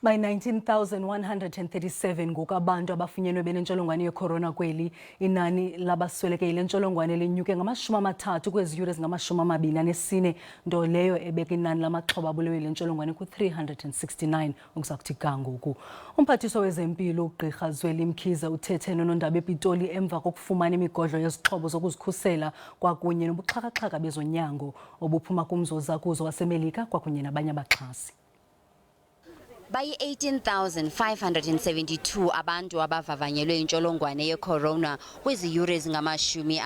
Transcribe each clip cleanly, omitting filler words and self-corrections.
By 19,137 ngoku abantu abafunyenwe benentsholongwane yeCorona kweli, inani labasweleke yilentsholongwane linyuke amathathu kweziyure zingamashumi nto leyo ebeka inani lamaxhoba abulewe yilentsholongwane ku-369 ukuza kuthi ga ngoku. Umphathiswa wezempilo uGqirha Zweli Mkhize uthethe noNondaba ePitoli emva kokufumana imigodlo yezixhobo zokuzikhusela kwakunye nobuxhakaxhaka bezonyango obuphuma kumzozakuzo waseMelika kwakunye nabanye abaxhasi. Bayi-18,572 abantu abavavanyelwe intsholongwane yeCorona kweziyure zingamashumi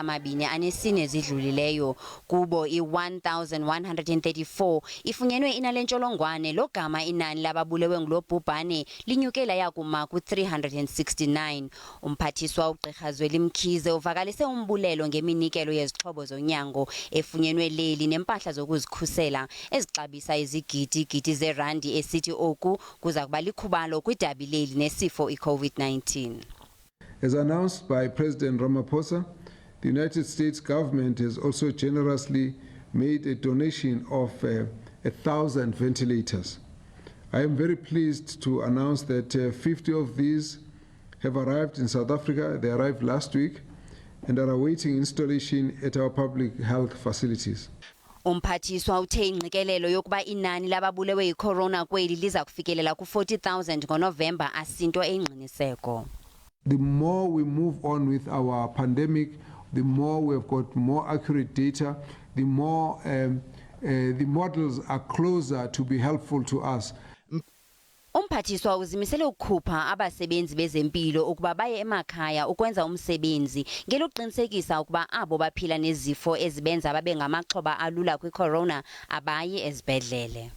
zidlulileyo. Kubo i-1,134 ifunyenwe inalentsholongwane. Lo gama inani lababulewe ngulo bhubhane linyuke layakuma ku-369. Umphathiswa uGqirha Zweli Mkhize uvakalise umbulelo ngeminikelo yezixhobo zonyango efunyenwe leli nempahla zokuzikhusela ezixabisa izigidi zerandi esithi oku kuza kuba likhubalo kwidabi leli nesifo i-COVID-19. As announced by President Ramaphosa, the United States government has also generously made a donation of 1,000 ventilators. I am very pleased to announce that 50 of these have arrived in South Africa. They arrived last week and are awaiting installation at our public health facilities. Umphathiswa uthe ingqikelelo yokuba inani lababulewe yiCorona kweli liza kufikelela ku-40,000 ngoNovemba asinto eyingqiniseko. The more we move on with our pandemic, the more we have got more accurate data, the more the models are closer to be helpful to us. Umphathiswa uzimisele ukukhupha abasebenzi bezempilo ukuba baye emakhaya ukwenza umsebenzi ngelokuqinisekisa ukuba abo baphila nezifo ezibenza babe ngamaxhoba alula kwiCorona abayi ezibhedlele.